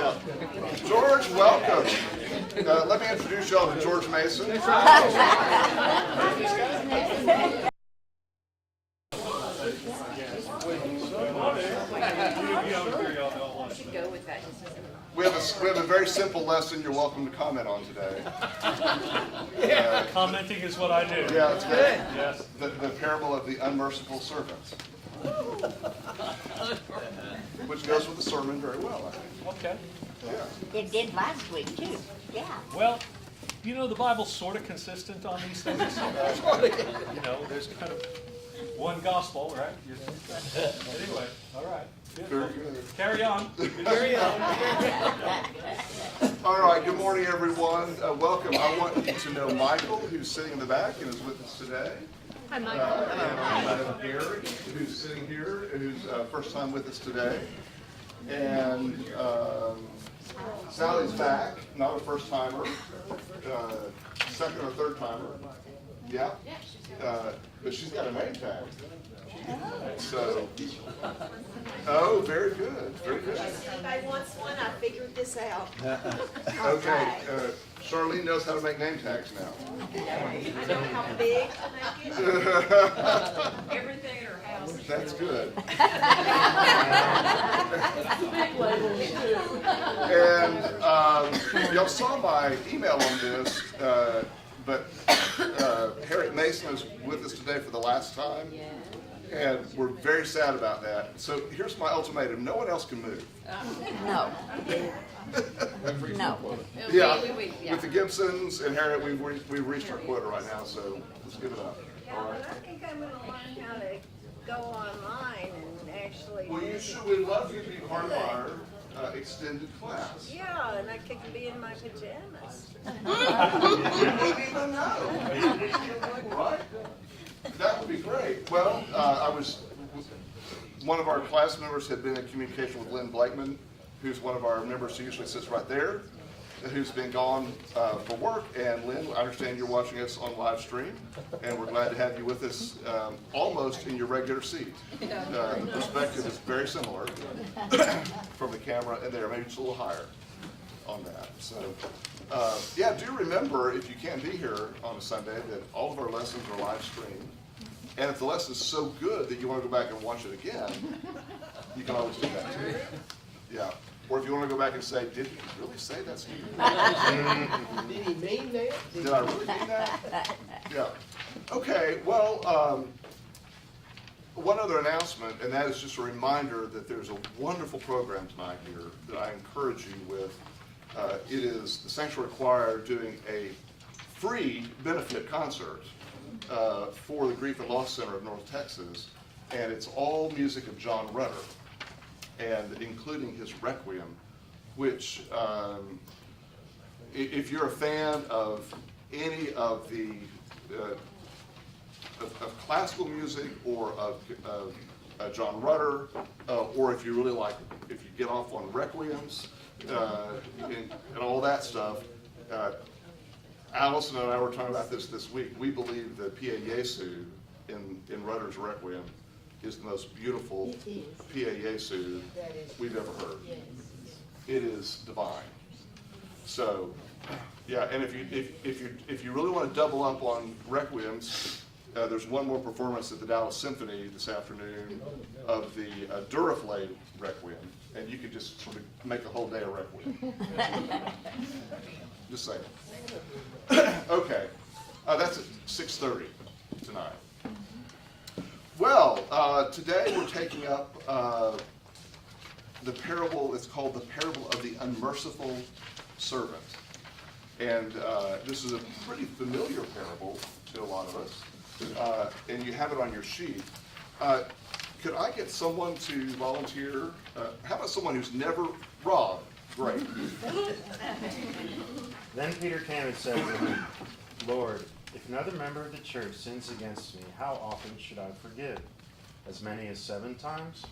Yeah. George, welcome. Let me introduce y'all to George Mason. We have a very simple lesson you're welcome to comment on today. Commenting is what I do. Yeah, it's good. Yes. The parable of the unmerciful servants. Which goes with the sermon very well, I think. Okay. Yeah. It did last week, too. Yeah. Well, you know, the Bible's sort of consistent on these things. You know, there's kind of one gospel, right? Anyway, all right. Very good. Carry on. Carry on. All right, good morning, everyone. Welcome. I want you to know Michael, who's sitting in the back and is with us today. Hi, Michael. And Gary, who's sitting here, who's first time with us today. And Sally's back, not a first timer, second or third timer. Yeah? But she's got a name tag. So, oh, very good, very good. If anybody wants one, I figured this out. Okay, Charlene knows how to make name tags now. I know how big to make it. Everything in her house. That's good. And y'all saw my email on this, but Harriet Mason is with us today for the last time. And we're very sad about that. So here's my ultimatum. No one else can move. No. No. Yeah, with the Gibsons and Harriet, we've reached our quota right now, so let's give it up. Yeah, but I think I'm going to learn how to go online and actually. Well, you should. We'd love you to be part of our extended class. Yeah, and I could be in my pajamas. You wouldn't even know. Right? That would be great. Well, one of our class members had been in communication with Lynn Blakeman, who's one of our members who usually sits right there, who's been gone for work. And Lynn, I understand you're watching us on live stream, and we're glad to have you with us almost in your regular seat. The perspective is very similar from the camera and there, maybe just a little higher on that. So, yeah, do remember, if you can't be here on a Sunday, that all of our lessons are live streamed. And if the lesson is so good that you want to go back and watch it again, you can always do that too. Yeah. Or if you want to go back and say, did he really say that, Steve? Did he mean that? Did I really mean that? Yeah. Okay, well, one other announcement, and that is just a reminder that there's a wonderful program tonight here that I encourage you with. It is the Sanctuary Choir doing a free benefit concert for the Grief and Loss Center of North Texas, and it's all music of John Rutter, and including his Requiem, which, if you're a fan of any of the of classical music or of John Rutter, or if you really like, if you get off on Requiems and all that stuff, Allison and I were talking about this week. We believe the Pie Jesu in Rutter's Requiem is the most beautiful Pie Jesu we've ever heard. It is divine. So, yeah, and if you really want to double up on Requiems, there's one more performance at the Dallas Symphony this afternoon of the Duraflame Requiem, and you could just sort of make a whole day of Requiem. Just saying. Okay, that's at 6:30 tonight. Well, today we're taking up the parable. It's called the parable of the unmerciful servant, and this is a pretty familiar parable to a lot of us, and you have it on your sheet. Could I get someone to volunteer? How about someone who's never robbed? Great. Then Peter came and said to him, Lord, if another member of the church sins against me, how often should I forgive? As many as 7 times?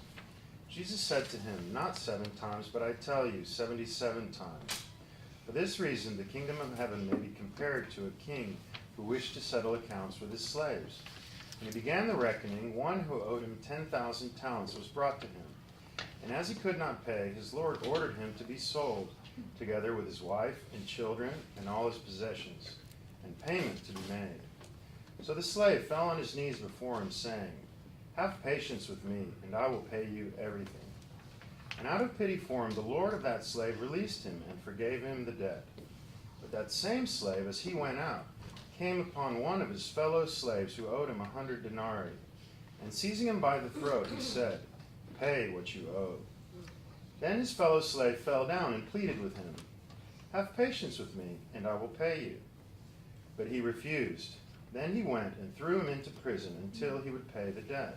Jesus said to him, not 7 times, but I tell you, 77 times. For this reason, the kingdom of heaven may be compared to a king who wished to settle accounts with his slaves. When he began the reckoning, one who owed him 10,000 talents was brought to him. And as he could not pay, his Lord ordered him to be sold, together with his wife and children and all his possessions, and payment to be made. So the slave fell on his knees before him, saying, Have patience with me, and I will pay you everything. And out of pity for him, the Lord of that slave released him and forgave him the debt. But that same slave, as he went out, came upon one of his fellow slaves who owed him 100 denarii. And seizing him by the throat, he said, Pay what you owe. Then his fellow slave fell down and pleaded with him, Have patience with me, and I will pay you. But he refused. Then he went and threw him into prison until he would pay the debt.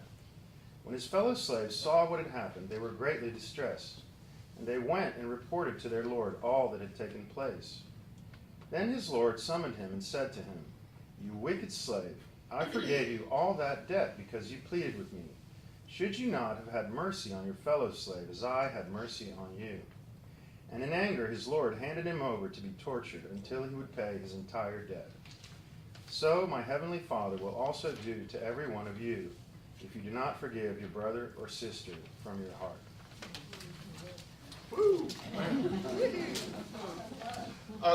When his fellow slaves saw what had happened, they were greatly distressed, and they went and reported to their Lord all that had taken place. Then his Lord summoned him and said to him, You wicked slave, I forgave you all that debt because you pleaded with me. Should you not have had mercy on your fellow slave as I had mercy on you? And in anger his Lord handed him over to be tortured until he would pay his entire debt. So my heavenly Father will also do to every one of you if you do not forgive your brother or sister from your heart. Woo!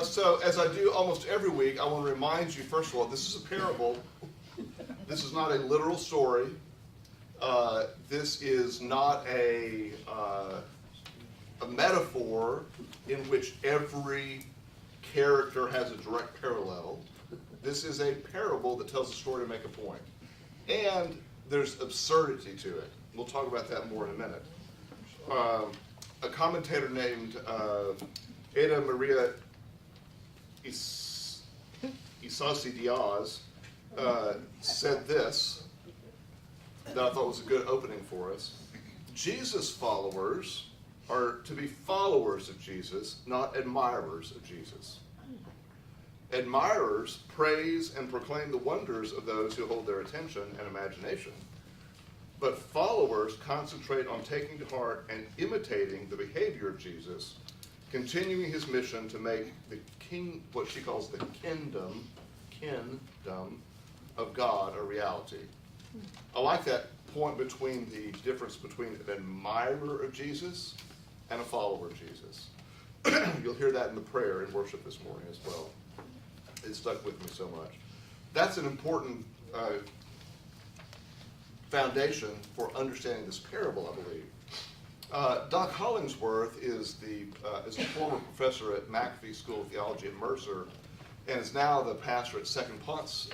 So, as I do almost every week, I want to remind you, first of all, this is a parable. This is not a literal story. This is not a metaphor in which every character has a direct parallel. This is a parable that tells a story to make a point. And there's absurdity to it. We'll talk about that more in a minute. A commentator named Ada Maria Isasi Diaz said this, that I thought was a good opening for us. Jesus followers are to be followers of Jesus, not admirers of Jesus. Admirers praise and proclaim the wonders of those who hold their attention and imagination. But followers concentrate on taking to heart and imitating the behavior of Jesus, continuing his mission to make the what she calls the kingdom of God a reality. I like that point between the difference between an admirer of Jesus and a follower of Jesus. You'll hear that in the prayer in worship this morning as well. It stuck with me so much. That's an important foundation for understanding this parable, I believe. Doc Hollingsworth is a former professor at McAfee School of Theology at Mercer, and is now the pastor at Second Ponce.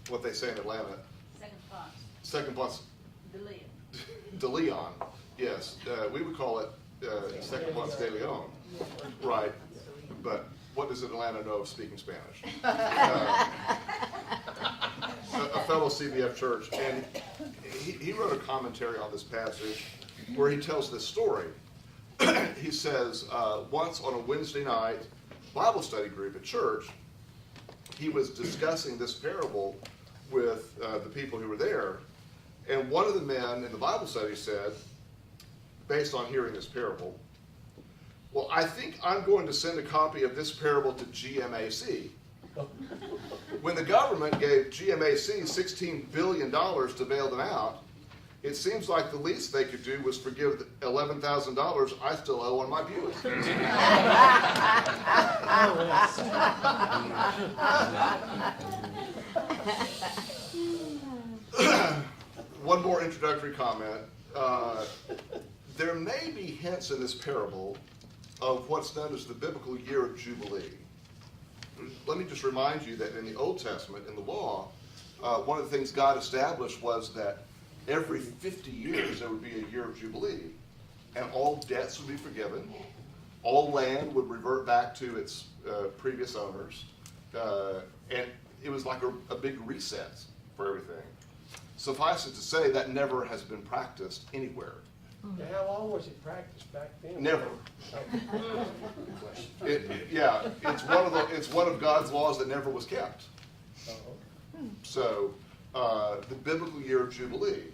What they say in Atlanta. Second Ponce. De Leon. Yes, we would call it Second Ponce de Leon. Right, but what does Atlanta know of speaking Spanish? A fellow CBF church, and he wrote a commentary on this passage where he tells this story. He says, once on a Wednesday night Bible study group at church, he was discussing this parable with the people who were there, and one of the men in the Bible study said, based on hearing this parable, well, I think I'm going to send a copy of this parable to GMAC. When the government gave GMAC $16 billion to bail them out, it seems like the least they could do was forgive the $11,000 I still owe on my Buick. One more introductory comment. There may be hints in this parable of what's known as the biblical year of Jubilee. Let me just remind you that in the Old Testament, in the law, one of the things God established was that every 50 years there would be a year of Jubilee, and all debts would be forgiven, all land would revert back to its previous owners, and it was like a big reset for everything. Suffice it to say that never has been practiced anywhere. How long was it practiced back then? Never. It's one of God's laws that never was kept. So, the biblical year of Jubilee.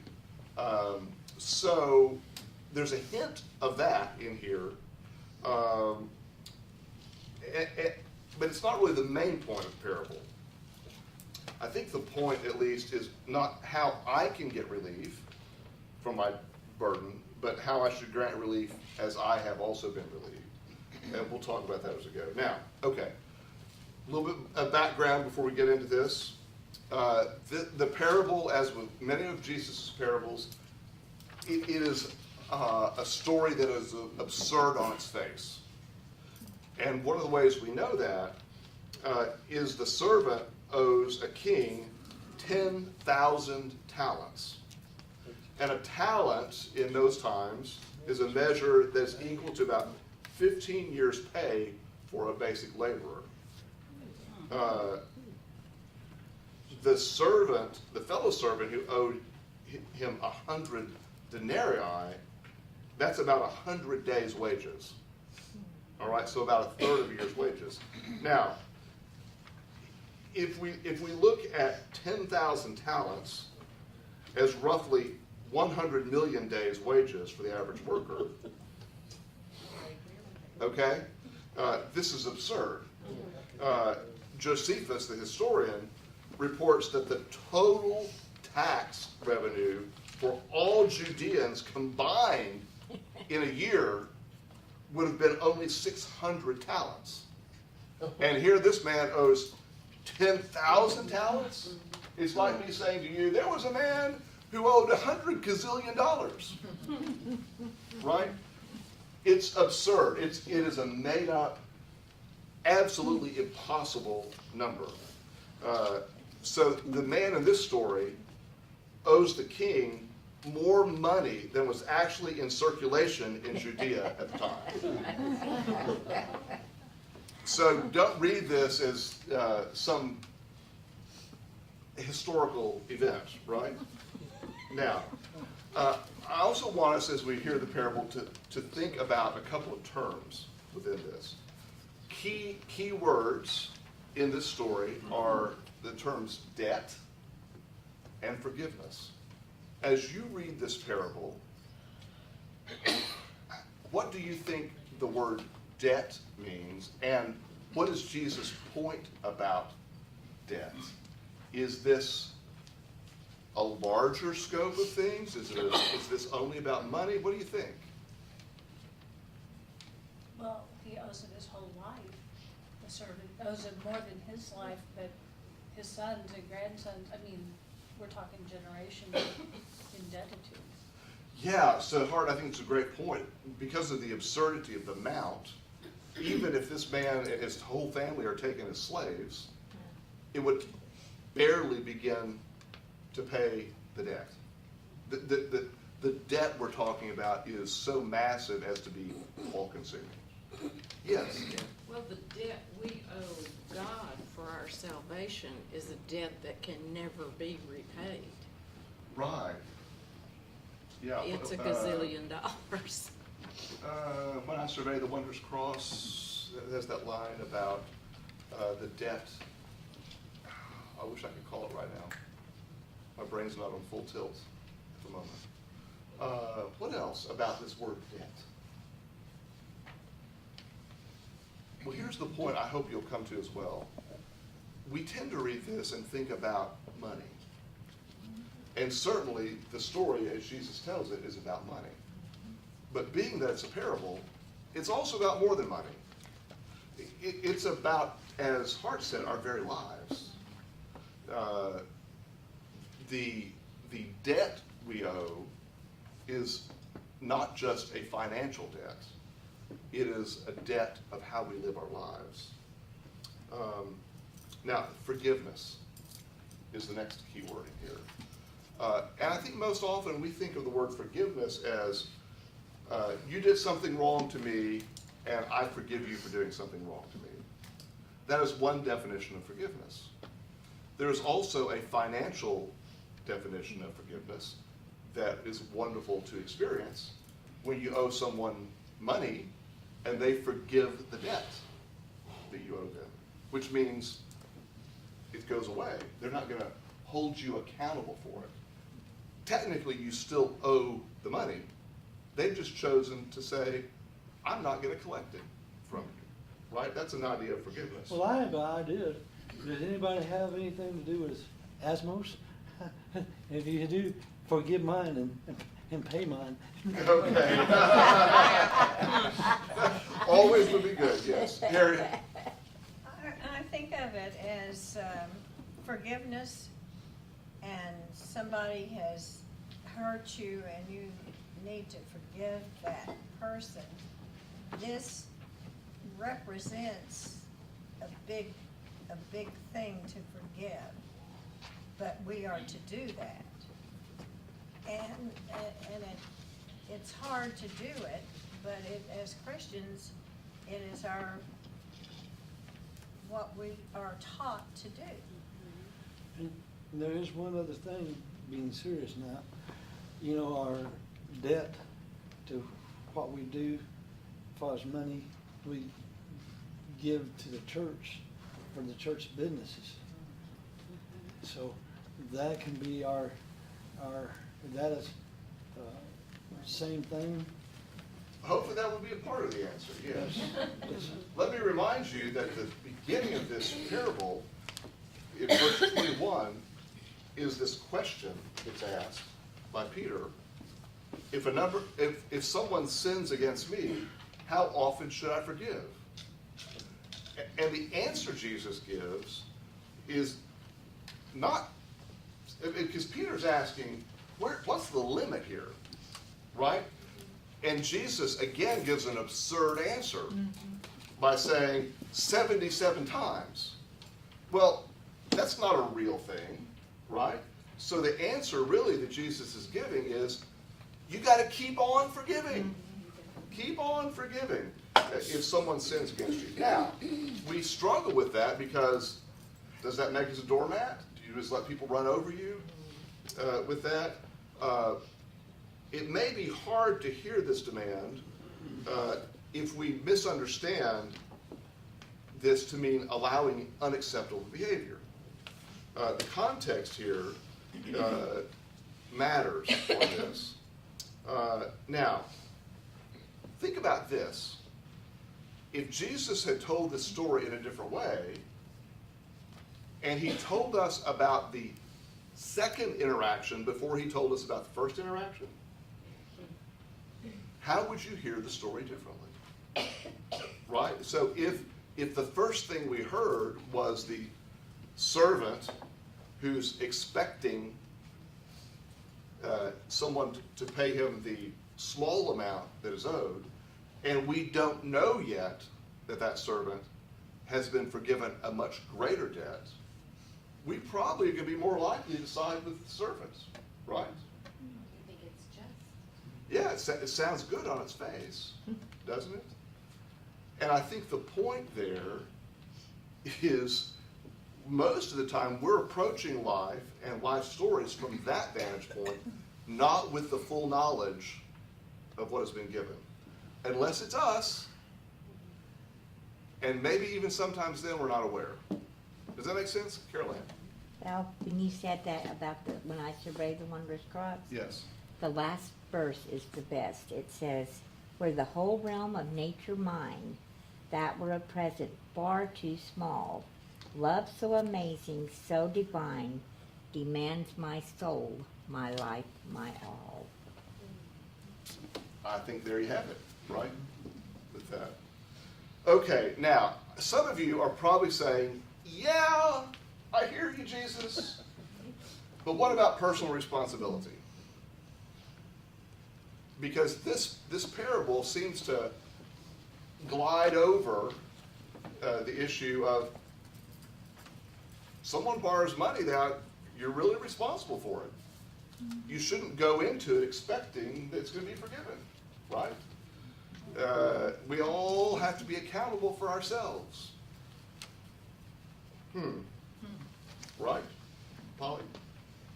So, there's a hint of that in here, but it's not really the main point of the parable. I think the point, at least, is not how I can get relief from my burden, but how I should grant relief as I have also been relieved. And we'll talk about that as we go. Now, okay, a little bit of background before we get into this. The parable, as with many of Jesus' parables, it is a story that is absurd on its face. And one of the ways we know that is the servant owes a king 10,000 talents. And a talent in those times is a measure that's equal to about 15 years' pay for a basic laborer. The servant, the fellow servant who owed him 100 denarii, that's about 100 days' wages. All right, so about a third of a year's wages. Now, if we look at 10,000 talents as roughly 100 million days' wages for the average worker, okay, this is absurd. Josephus, the historian, reports that the total tax revenue for all Judeans combined in a year would have been only 600 talents. And here this man owes 10,000 talents? It's like me saying to you, there was a man who owed $100 gazillion. Right? It's absurd. It is a made up, absolutely impossible number. So the man in this story owes the king more money than was actually in circulation in Judea at the time. So don't read this as some historical event, right? Now, I also want us, as we hear the parable, to think about a couple of terms within this. Key words in this story are the terms debt and forgiveness. As you read this parable, what do you think the word debt means, and what is Jesus' point about debt? Is this a larger scope of things? Is this only about money? What do you think? Well, he owes it his whole life. The servant owes it more than his life, but his sons and grandsons, I mean, we're talking generations indebted to him. Yeah, so Hart, I think it's a great point. Because of the absurdity of the amount, even if this man and his whole family are taken as slaves, it would barely begin to pay the debt. The debt we're talking about is so massive as to be all-consuming. Yes? Well, the debt we owe God for our salvation is a debt that can never be repaid. Right. Yeah. It's a gazillion dollars. When I survey the wondrous cross, there's that line about the debt. I wish I could call it right now. My brain's not on full tilt at the moment. What else about this word debt? Well, here's the point I hope you'll come to as well. We tend to read this and think about money. And certainly the story, as Jesus tells it, is about money. But being that it's a parable, it's also about more than money. It's about, as Hart said, our very lives. The debt we owe is not just a financial debt. It is a debt of how we live our lives. Now, forgiveness is the next key word in here. And I think most often we think of the word forgiveness as you did something wrong to me and I forgive you for doing something wrong to me. That is one definition of forgiveness. There is also a financial definition of forgiveness that is wonderful to experience when you owe someone money and they forgive the debt that you owe them, which means it goes away. They're not going to hold you accountable for it. Technically, you still owe the money. They've just chosen to say, I'm not going to collect it from you. Right? That's an idea of forgiveness. Well, I have an idea. Does anybody have anything to do with Asmos? If you do, forgive mine and pay mine. Okay. Always would be good, yes. Harriet? I think of it as forgiveness, and somebody has hurt you and you need to forgive that person. This represents a big thing to forgive, but we are to do that. And it's hard to do it, but as Christians, it is what we are taught to do. And there is one other thing, being serious now. You know, our debt to what we do as far as money we give to the church for the church businesses. So that can be that is same thing. Hopefully that would be a part of the answer, yes. Yes. Let me remind you that the beginning of this parable, in verse 21, is this question that's asked by Peter. If someone sins against me, how often should I forgive? And the answer Jesus gives is not, because Peter's asking, what's the limit here, right? And Jesus, again, gives an absurd answer by saying 77 times. Well, that's not a real thing, right? So the answer really that Jesus is giving is, you got to keep on forgiving. Keep on forgiving if someone sins against you. Now, we struggle with that because does that make us a doormat? Do you just let people run over you with that? It may be hard to hear this demand if we misunderstand this to mean allowing unacceptable behavior. The context here matters on this. Now, think about this. If Jesus had told this story in a different way, and he told us about the second interaction before he told us about the first interaction, how would you hear the story differently? Right? So if the first thing we heard was the servant who's expecting someone to pay him the small amount that is owed, and we don't know yet that servant has been forgiven a much greater debt, we probably are going to be more likely to side with the servants, right? I think it's just. Yeah, it sounds good on its face, doesn't it? And I think the point there is most of the time we're approaching life and life stories from that vantage point, not with the full knowledge of what has been given. Unless it's us, and maybe even sometimes then we're not aware. Does that make sense, Carol Ann? Well, when you said that about when I surveyed the wondrous cross, Yes. the last verse is the best. It says, were the whole realm of nature mine, that were a present far too small, love so amazing, so divine, demands my soul, my life, my all. I think there you have it, right? With that. Okay, now, some of you are probably saying, yeah, I hear you, Jesus. But what about personal responsibility? Because this parable seems to glide over the issue of someone borrows money that you're really responsible for it. You shouldn't go into it expecting that it's going to be forgiven, right? We all have to be accountable for ourselves. Right? Polly?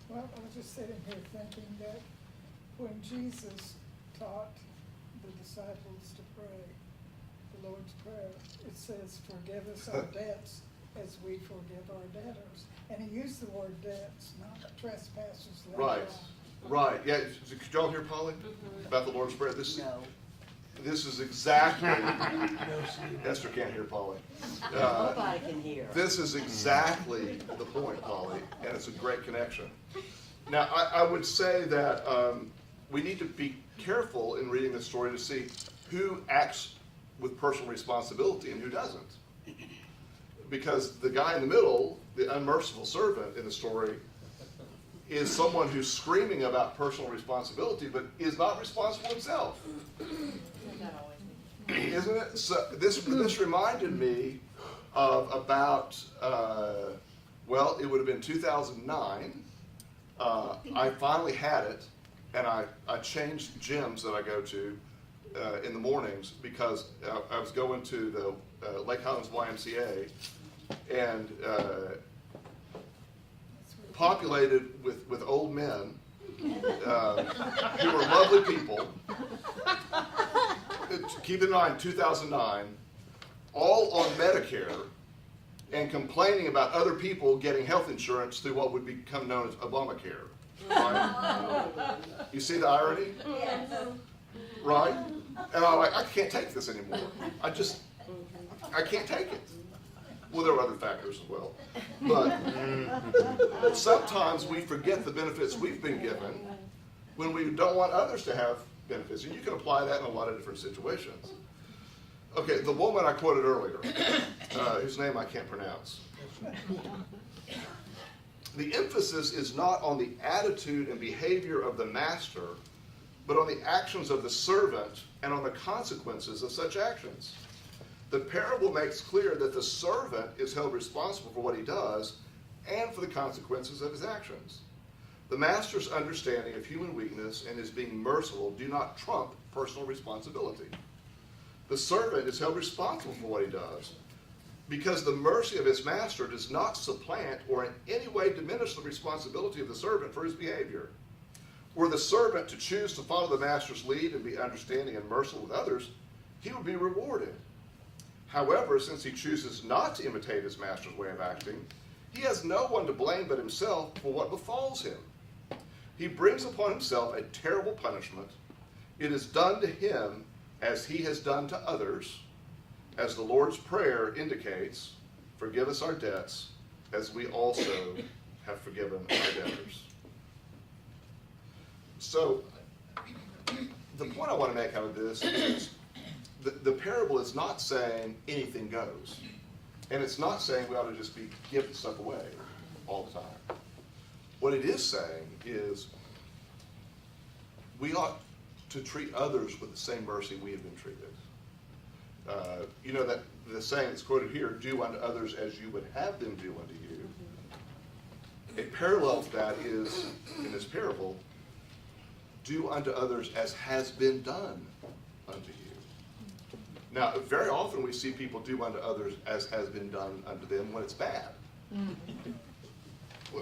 Well, I was just sitting here thinking that when Jesus taught the disciples to pray, the Lord's Prayer, it says, forgive us our debts as we forgive our debtors. And he used the word debts, not trespasses. Right. Right. Yeah. Could y'all hear Polly about the Lord's Prayer? This is exactly. Esther can't hear Polly. Nobody can hear. This is exactly the point, Polly, and it's a great connection. Now, I would say that we need to be careful in reading this story to see who acts with personal responsibility and who doesn't. Because the guy in the middle, the unmerciful servant in the story, is someone who's screaming about personal responsibility, but is not responsible himself. Isn't it? So this reminded me of about, well, it would have been 2009. I finally had it, and I changed gyms that I go to in the mornings because I was going to the Lake Highlands YMCA, and populated with old men who were lovely people. Keep in mind, 2009, all on Medicare and complaining about other people getting health insurance through what would become known as Obamacare. Right? You see the irony? Yes. Right? And I'm like, I can't take this anymore. I can't take it. Well, there were other factors as well. But sometimes we forget the benefits we've been given when we don't want others to have benefits. And you can apply that in a lot of different situations. Okay, the woman I quoted earlier, whose name I can't pronounce. The emphasis is not on the attitude and behavior of the master, but on the actions of the servant and on the consequences of such actions. The parable makes clear that the servant is held responsible for what he does and for the consequences of his actions. The master's understanding of human weakness and his being merciful do not trump personal responsibility. The servant is held responsible for what he does because the mercy of his master does not supplant or in any way diminish the responsibility of the servant for his behavior. Were the servant to choose to follow the master's lead and be understanding and merciful with others, he would be rewarded. However, since he chooses not to imitate his master's way of acting, he has no one to blame but himself for what befalls him. He brings upon himself a terrible punishment. It is done to him as he has done to others, as the Lord's Prayer indicates, forgive us our debts, as we also have forgiven our debtors. So, the point I want to make out of this is the parable is not saying anything goes. And it's not saying we ought to just be giving stuff away all the time. What it is saying is we ought to treat others with the same mercy we have been treated. You know that the saying that's quoted here, do unto others as you would have them do unto you. A parallel to that is, in this parable, do unto others as has been done unto you. Now, very often we see people do unto others as has been done unto them when it's bad.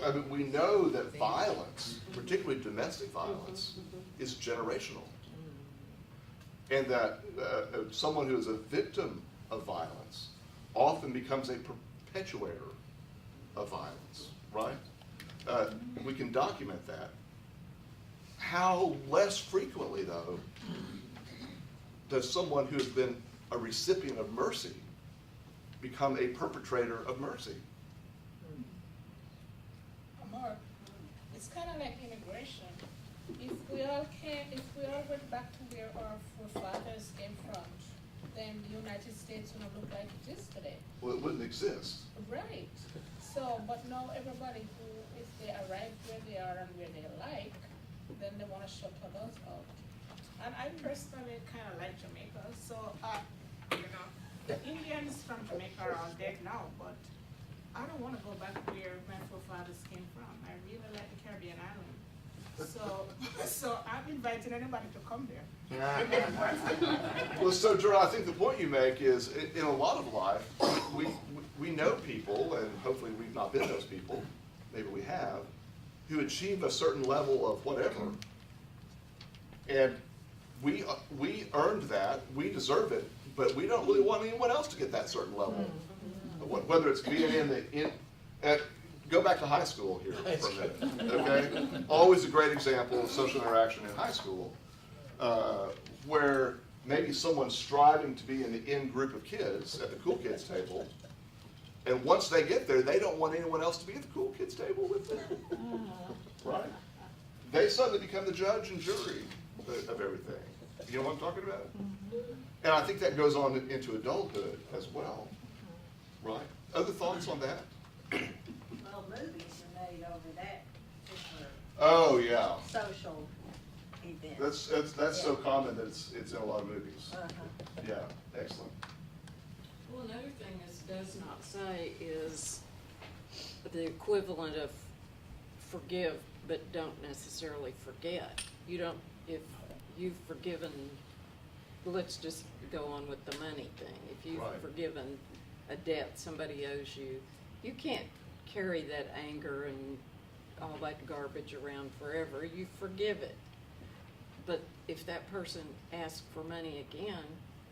I mean, we know that violence, particularly domestic violence, is generational. And that someone who is a victim of violence often becomes a perpetuator of violence, right? We can document that. How less frequently, though, does someone who has been a recipient of mercy become a perpetrator of mercy? Mark, it's kind of like immigration. If we all went back to where our forefathers came from, then the United States would not look like it is today. Well, it wouldn't exist. Right. So, but now everybody who, if they arrive where they are and where they like, then they want to shut others out. And I personally kind of like Jamaica, so, you know, the Indians from Jamaica are all dead now, but I don't want to go back where my forefathers came from. I really like the Caribbean island. So I'm inviting anybody to come there. Well, so Gerard, I think the point you make is, in a lot of life, we know people, and hopefully we've not been those people, maybe we have, who achieve a certain level of whatever. And we earned that, we deserve it, but we don't really want anyone else to get that certain level. Whether it's being go back to high school here for a minute, okay? Always a great example of social interaction in high school, where maybe someone's striving to be in the in group of kids at the cool kids table, and once they get there, they don't want anyone else to be at the cool kids table with them, right? they suddenly become the judge and jury of everything. You know what I'm talking about? And I think that goes on into adulthood as well, right? Other thoughts on that? Well, movies are made over that particular Oh, yeah. social event. That's so common that it's in a lot of movies. Uh-huh. Yeah, excellent. Well, another thing this does not say is the equivalent of forgive, but don't necessarily forget. You don't, if you've forgiven, let's just go on with the money thing. If you've Right. forgiven a debt somebody owes you, you can't carry that anger and all that garbage around forever. You forgive it. But if that person asks for money again,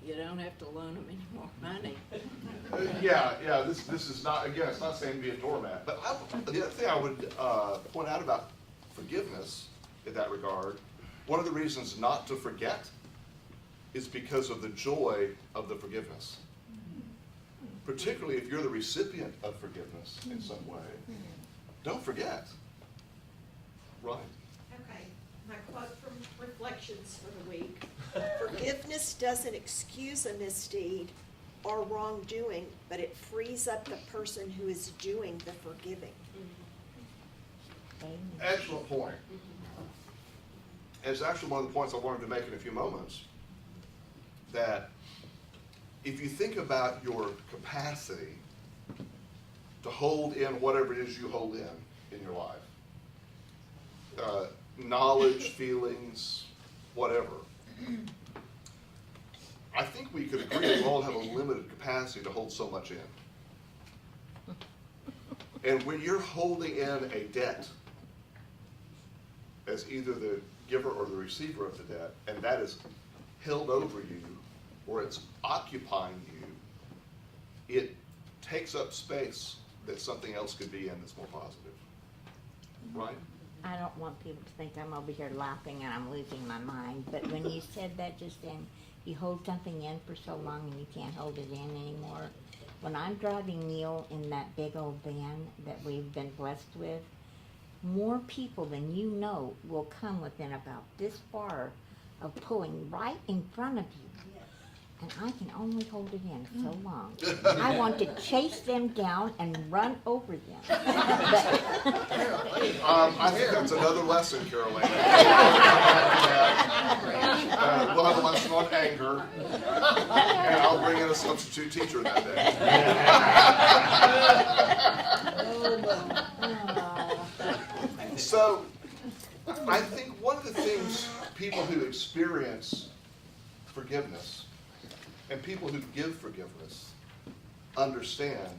you don't have to loan them any more money. Yeah, this is not, again, it's not saying be a doormat. But the other thing I would point out about forgiveness in that regard, one of the reasons not to forget is because of the joy of the forgiveness. Particularly if you're the recipient of forgiveness in some way. Don't forget. Right? Okay, my quote from Reflections for the week. Forgiveness doesn't excuse a misdeed or wrongdoing, but it frees up the person who is doing the forgiving. Excellent point. It's actually one of the points I wanted to make in a few moments. That if you think about your capacity to hold in whatever it is you hold in your life, knowledge, feelings, whatever, I think we could agree that we all have a limited capacity to hold so much in. And when you're holding in a debt as either the giver or the receiver of the debt, and that is held over you, or it's occupying you, it takes up space that something else could be in that's more positive. Right? I don't want people to think I'm over here laughing and I'm losing my mind, but when you said that just then, you hold something in for so long and you can't hold it in anymore. When I'm driving Neil in that big old van that we've been blessed with, more people than you know will come within about this far of pulling right in front of you. And I can only hold it in so long. I want to chase them down and run over them. I think that's another lesson, Caroline. We'll have a lesson on anger, and I'll bring in a substitute teacher that day. So, I think one of the things people who experience forgiveness and people who give forgiveness understand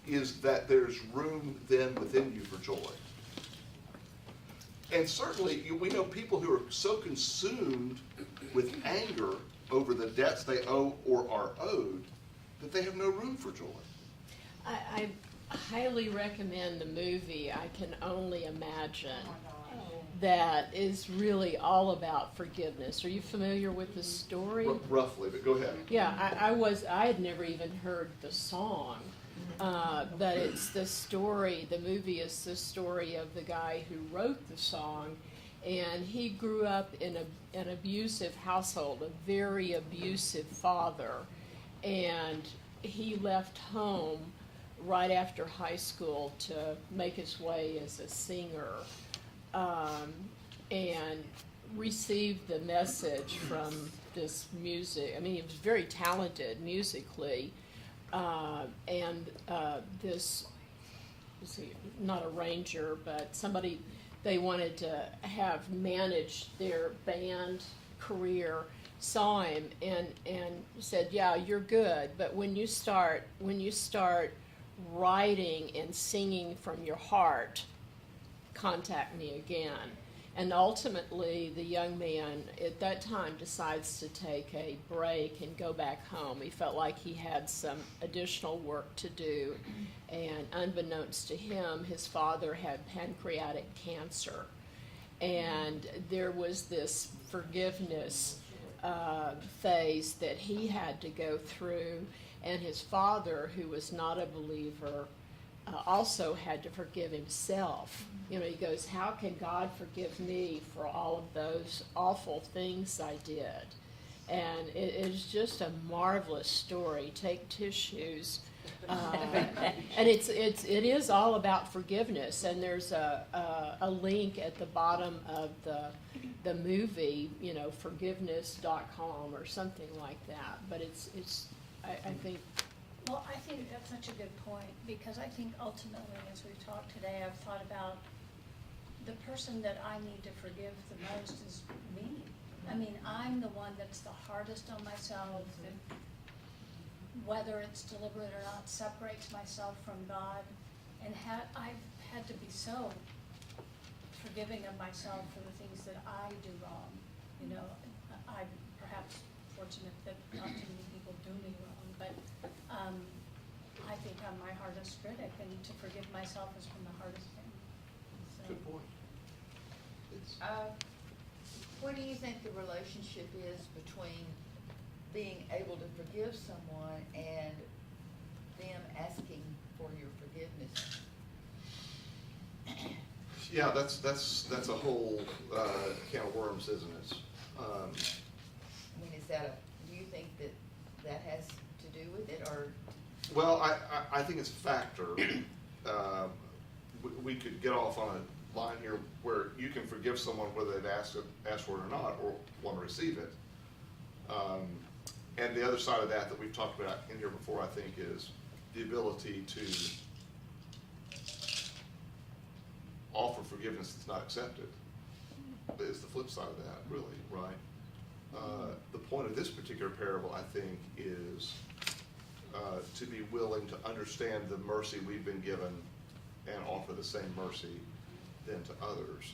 is that there's room then within you for joy. And certainly, we know people who are so consumed with anger over the debts they owe or are owed that they have no room for joy. I highly recommend the movie I Can Only Imagine. That is really all about forgiveness. Are you familiar with the story? Roughly, but go ahead. Yeah, I had never even heard the song, but it's the story, the movie is the story of the guy who wrote the song, and he grew up in an abusive household, a very abusive father, and he left home right after high school to make his way as a singer. And received the message from this music. I mean, he was very talented musically, and this, not arranger, but somebody they wanted to have manage their band career, saw him and said, "Yeah, you're good, but when you start writing and singing from your heart, contact me again." And ultimately, the young man at that time decides to take a break and go back home. He felt like he had some additional work to do. And unbeknownst to him, his father had pancreatic cancer. And there was this forgiveness phase that he had to go through. And his father, who was not a believer, also had to forgive himself. You know, he goes, how can God forgive me for all of those awful things I did? And it is just a marvelous story. Take tissues. And it is all about forgiveness. And there's a link at the bottom of the movie, you know, forgiveness.com or something like that. But I think. Well, I think that's such a good point, because I think ultimately, as we've talked today, I've thought about the person that I need to forgive the most is me. I mean, I'm the one that's the hardest on myself, that whether it's deliberate or not, separates myself from God. And I've had to be so forgiving of myself for the things that I do wrong. You know, I'm perhaps fortunate that not too many people do me wrong, but I think I'm my hardest critic, and to forgive myself has been the hardest thing. So. Good point. What do you think the relationship is between being able to forgive someone and them asking for your forgiveness? Yeah, that's a whole can of worms, isn't it? I mean, do you think that has to do with it, or? Well, I think it's a factor. We could get off on a line here where you can forgive someone whether they've asked for it or not, or want to receive it. And the other side of that we've talked about in here before, I think, is the ability to offer forgiveness that's not accepted. Is the flip side of that, really, right? The point of this particular parable, I think, is to be willing to understand the mercy we've been given and offer the same mercy then to others.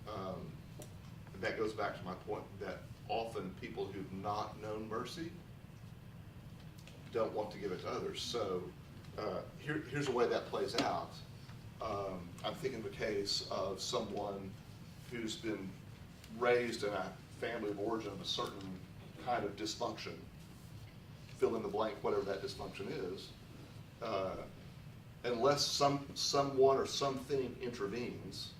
And that goes back to my point that often people who've not known mercy don't want to give it to others. So here's the way that plays out. I'm thinking of a case of someone who's been raised in a family of origin of a certain kind of dysfunction. Fill in the blank, whatever that dysfunction is. Unless someone or something intervenes,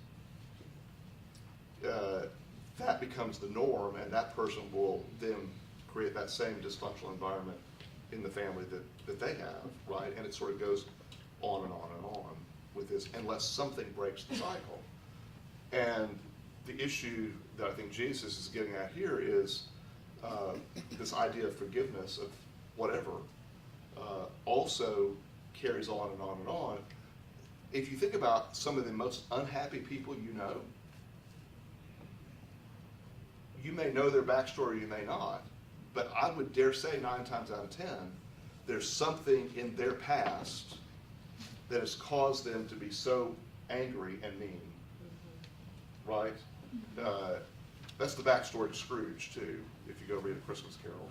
that becomes the norm, and that person will then create that same dysfunctional environment in the family that they have, right? And it sort of goes on and on and on with this, unless something breaks the cycle. And the issue that I think Jesus is getting at here is this idea of forgiveness of whatever also carries on and on and on. If you think about some of the most unhappy people you know, you may know their backstory, you may not, but I would dare say 9 times out of 10, there's something in their past that has caused them to be so angry and mean, right? That's the backstory to Scrooge, too, if you go read A Christmas Carol.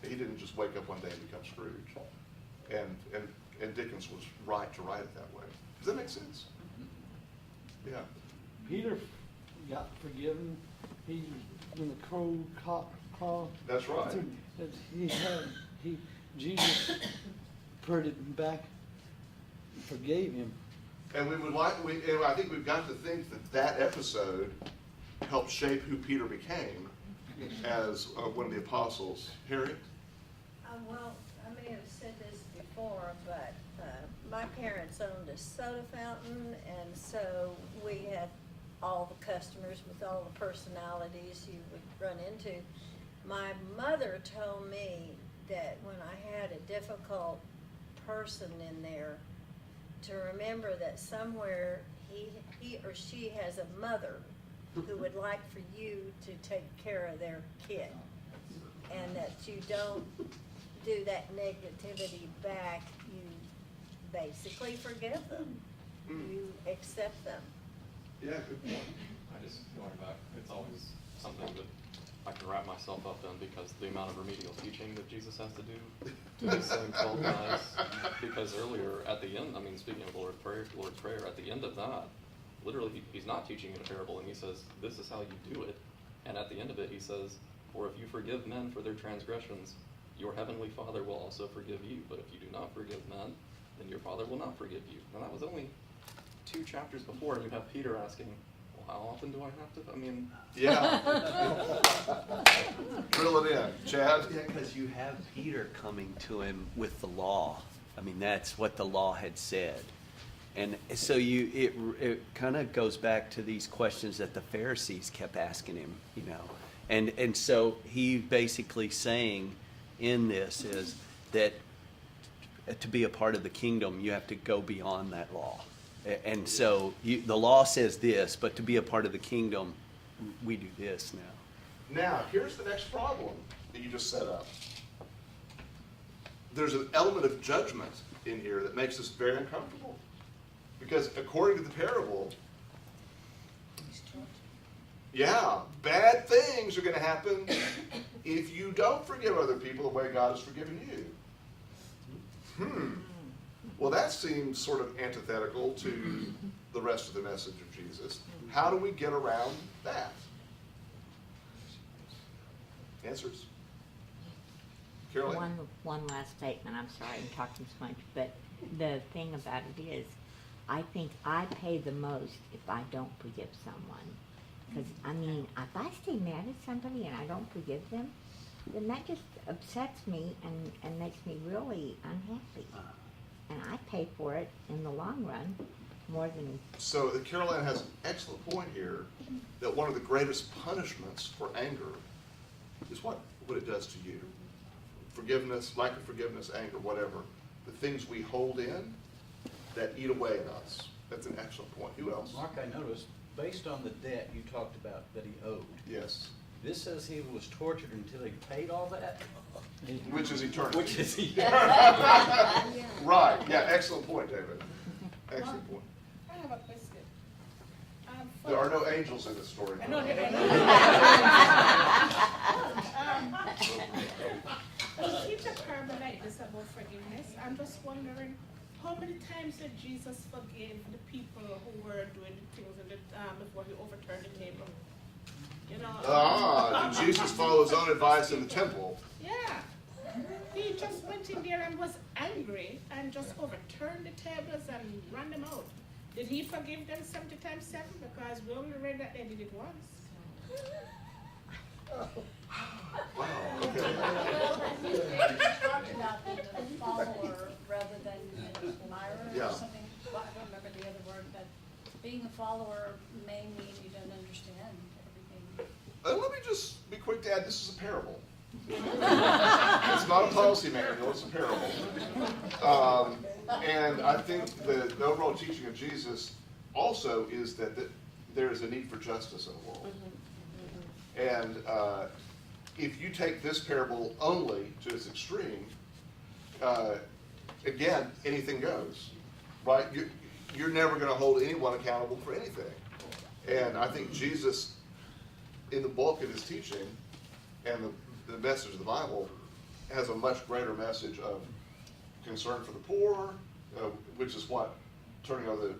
He didn't just wake up one day and become Scrooge. And Dickens was right to write it that way. Does that make sense? Yeah. Peter got forgiven. When the crow cawed. That's right. Jesus put it back, forgave him. And and I think we've got to think that episode helped shape who Peter became as one of the apostles. Harriet? Well, I may have said this before, but my parents owned a soda fountain, and so we had all the customers with all the personalities you would run into. My mother told me that when I had a difficult person in there, to remember that somewhere he or she has a mother who would like for you to take care of their kid, and that you don't do that negativity back. You basically forgive them. You accept them. Yeah, good point. I just, going back, it's always something that I can wrap myself up in, because the amount of remedial teaching that Jesus has to do to these same 12 guys. Because earlier at the end, I mean, speaking of Lord's Prayer, at the end of that, literally he's not teaching in a parable, and he says, this is how you do it. And at the end of it, he says, for if you forgive men for their transgressions, your heavenly Father will also forgive you. But if you do not forgive men, then your Father will not forgive you. And that was only 2 chapters before, and you have Peter asking, well, how often do I have to? I mean, Yeah. Drill it in. Chad? Yeah, because you have Peter coming to him with the law. I mean, that's what the law had said. And so it kind of goes back to these questions that the Pharisees kept asking him, you know. And so he basically saying in this is that to be a part of the kingdom, you have to go beyond that law. And so the law says this, but to be a part of the kingdom, we do this now. Now, here's the next problem that you just set up. There's an element of judgment in here that makes us very uncomfortable. Because according to the parable, yeah, bad things are going to happen if you don't forgive other people the way God has forgiven you. Well, that seems sort of antithetical to the rest of the message of Jesus. How do we get around that? Answers? Caroline? One last statement. I'm sorry I'm talking so much, but the thing about it is, I think I pay the most if I don't forgive someone. Because, I mean, if I stay mad at somebody and I don't forgive them, then that just upsets me and makes me really unhappy. And I pay for it in the long run more than... So Caroline has an excellent point here, that one of the greatest punishments for anger is what it does to you. Forgiveness, lack of forgiveness, anger, whatever. The things we hold in that eat away at us. That's an excellent point. Who else? Mark, I noticed, based on the debt you talked about that he owed. Yes. This says he was tortured until he paid all that? Which is eternity. Which is Right. Yeah, excellent point, David. Excellent point. I have a question. There are no angels in this story. I know there are no. It's a parable like this about forgiveness. I'm just wondering, how many times did Jesus forgive the people who were doing the things before he overturned the table? You know. Did Jesus follow his own advice in the temple? Yeah. He just went in there and was angry and just overturned the tables and ran them out. Did he forgive them 70 times 7? Because we only read that they did it once. Wow. Okay. You talked about being a follower rather than an admirer Yeah. or something. Well, I don't remember the other word, but being a follower may mean you don't understand everything. Let me just be quick to add, this is a parable. It's not a policy manual, it's a parable. And I think the overall teaching of Jesus also is that there is a need for justice in the world. And if you take this parable only to its extreme, again, anything goes, right? You're never going to hold anyone accountable for anything. And I think Jesus, in the bulk of his teaching and the message of the Bible, has a much greater message of concern for the poor, which is what turning over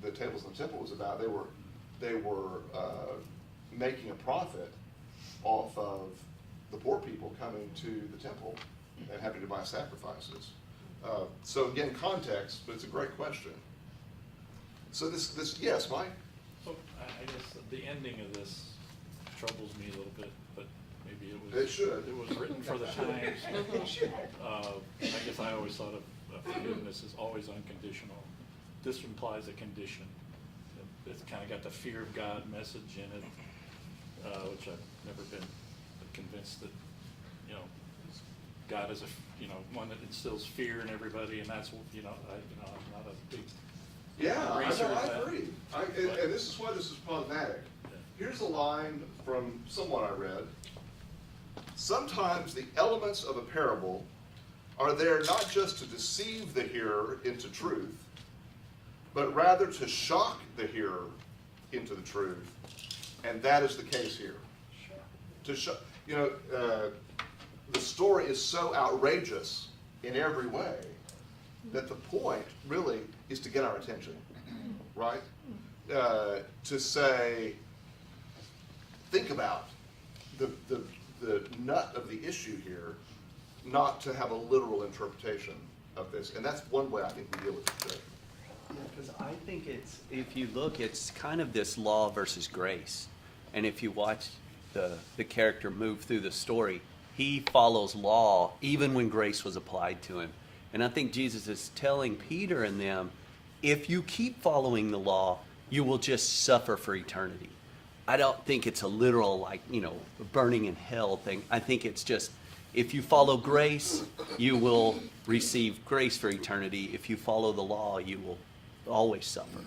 the tables in the temple was about. They were making a profit off of the poor people coming to the temple and having to buy sacrifices. So again, context, but it's a great question. So this yes, Mike? So I guess the ending of this troubles me a little bit, but maybe it was... It should. It was written for the times. I guess I always thought of forgiveness as always unconditional. This implies a condition. It's kind of got the fear of God message in it, which I've never been convinced that, God is one that instills fear in everybody, and that's, I'm not a big Yeah, eraser of I that. agree. And this is why this is problematic. Here's a line from someone I read. Sometimes the elements of a parable are there not just to deceive the hearer into truth, but rather to shock the hearer into the truth. And that is the case here. To show, the story is so outrageous in every way that the point really is to get our attention, right? To say, think about the nut of the issue here, not to have a literal interpretation of this. And that's one way I think we deal with it today. Yeah, because I think it's, if you look, it's kind of this law versus grace. And if you watch the character move through the story, he follows law even when grace was applied to him. And I think Jesus is telling Peter and them, if you keep following the law, you will just suffer for eternity. I don't think it's a literal, like, burning in hell thing. I think it's just, if you follow grace, you will receive grace for eternity. If you follow the law, you will always suffer.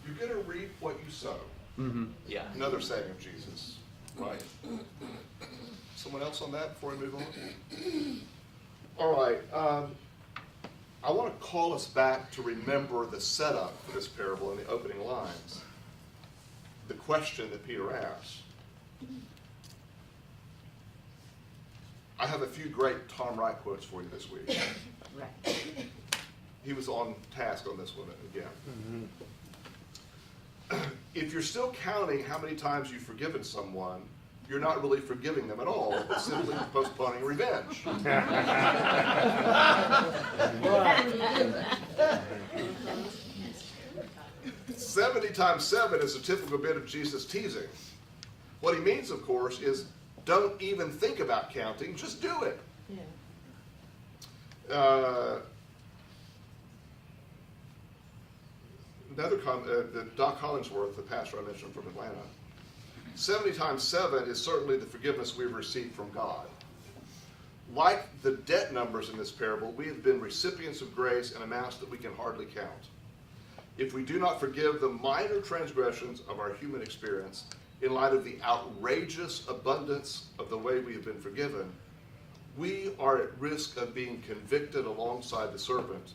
You're going to reap what you sow. Mm-hmm. Yeah. Another saying of Jesus, right? Someone else on that before we move on? All right. I want to call us back to remember the setup for this parable in the opening lines. The question that Peter asked. I have a few great Tom Wright quotes for you this week. Right. He was on task on this one again. Mm-hmm. If you're still counting how many times you've forgiven someone, you're not really forgiving them at all, but simply postponing revenge. 70 times 7 is a typical bit of Jesus teasing. What he means, of course, is don't even think about counting, just do it. Yeah. Doc Hollingsworth, the pastor I mentioned from Atlanta, 70 times 7 is certainly the forgiveness we've received from God. Like the debt numbers in this parable, we have been recipients of grace in amounts that we can hardly count. If we do not forgive the minor transgressions of our human experience in light of the outrageous abundance of the way we have been forgiven, we are at risk of being convicted alongside the serpent.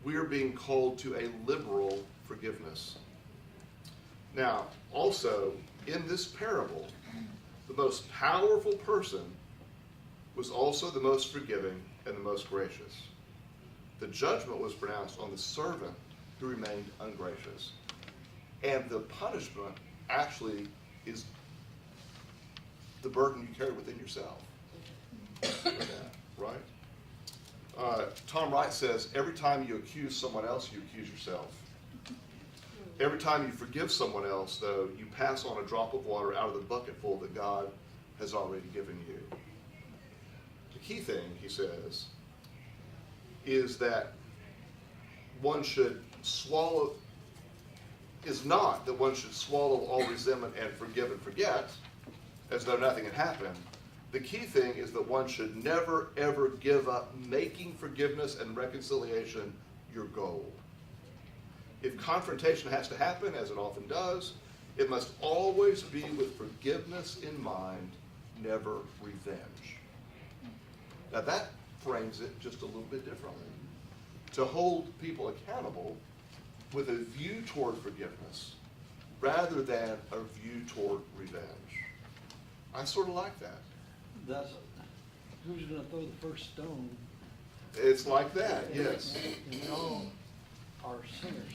We are being called to a liberal forgiveness. Now, also, in this parable, the most powerful person was also the most forgiving and the most gracious. The judgment was pronounced on the servant who remained ungracious. And the punishment actually is the burden you carry within yourself. Right? Tom Wright says, every time you accuse someone else, you accuse yourself. Every time you forgive someone else, though, you pass on a drop of water out of the bucketful that God has already given you. The key thing, he says, is that one should swallow, is not that one should swallow all resentment and forgive and forget, as though nothing had happened. The key thing is that one should never, ever give up making forgiveness and reconciliation your goal. If confrontation has to happen, as it often does, it must always be with forgiveness in mind, never revenge. Now that frames it just a little bit differently. To hold people accountable with a view toward forgiveness rather than a view toward revenge. I sort of like that. That's, who's going to throw the first stone? It's like that, yes. And we all are sinners.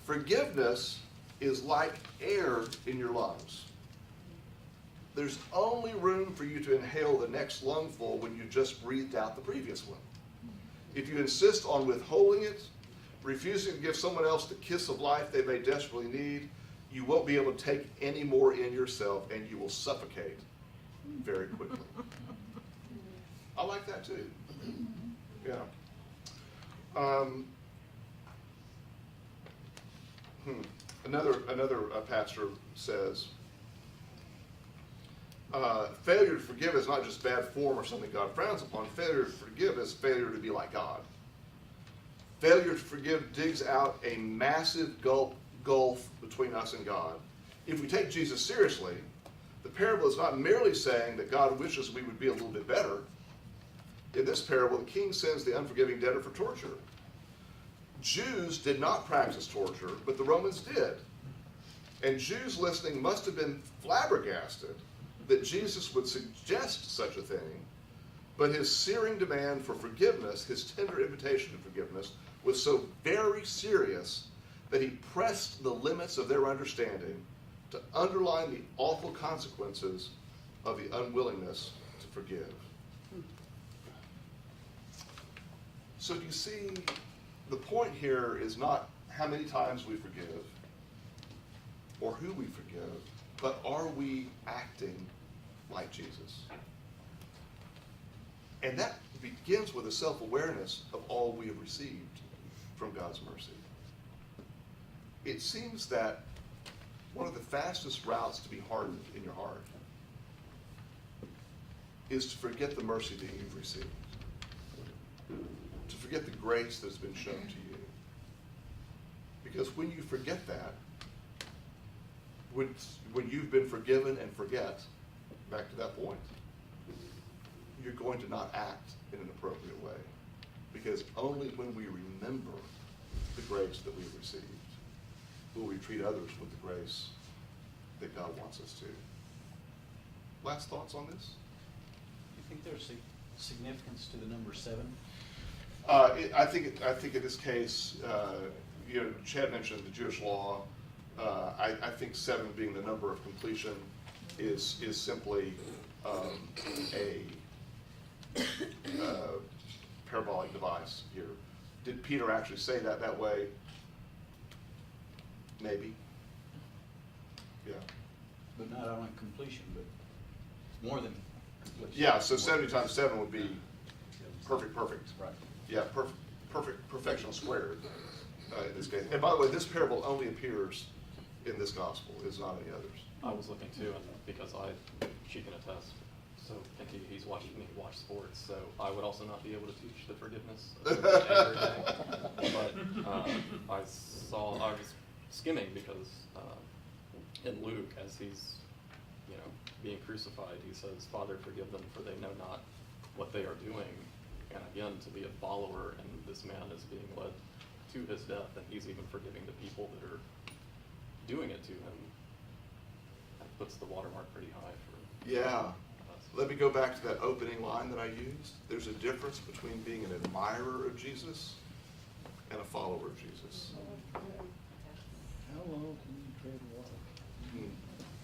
Forgiveness is like air in your lungs. There's only room for you to inhale the next lungful when you just breathed out the previous one. If you insist on withholding it, refusing to give someone else the kiss of life they may desperately need, you won't be able to take any more in yourself and you will suffocate very quickly. I like that too. Yeah. Another pastor says, failure to forgive is not just bad form or something God frowns upon. Failure to forgive is failure to be like God. Failure to forgive digs out a massive gulf between us and God. If we take Jesus seriously, the parable is not merely saying that God wishes we would be a little bit better. In this parable, the king sends the unforgiving debtor for torture. Jews did not practice torture, but the Romans did. And Jews listening must have been flabbergasted that Jesus would suggest such a thing, but his searing demand for forgiveness, his tender invitation to forgiveness, was so very serious that he pressed the limits of their understanding to underline the awful consequences of the unwillingness to forgive. So do you see, the point here is not how many times we forgive or who we forgive, but are we acting like Jesus? And that begins with a self-awareness of all we have received from God's mercy. It seems that one of the fastest routes to be hardened in your heart is to forget the mercy that you've received, to forget the grace that's been shown to you. Because when you forget that, when you've been forgiven and forget, back to that point, you're going to not act in an appropriate way. Because only when we remember the grace that we've received will we treat others with the grace that God wants us to. Last thoughts on this? You think there's significance to the number 7? I think in this case, Chad mentioned the Jewish law. I think 7 being the number of completion is simply a parabolic device here. Did Peter actually say that way? Maybe. Yeah. But not only completion, but more than completion. Yeah, so 70 times 7 would be perfect. Right. Yeah, perfection squared in this case. And by the way, this parable only appears in this gospel. It's not any others. I was looking too, and because she can attest. So he's watching me watch sports, so I would also not be able to teach the forgiveness every day. But I was skimming because in Luke, as he's being crucified, he says, "Father, forgive them, for they know not what they are doing." And again, to be a follower, and this man is being led to his death, and he's even forgiving the people that are doing it to him. That puts the watermark pretty high for Yeah. us. Let me go back to that opening line that I used. There's a difference between being an admirer of Jesus and a follower of Jesus. How long can you tread water?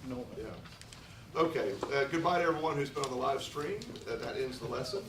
No. Yeah. Okay. Goodbye to everyone who's been on the live stream. That ends the lesson.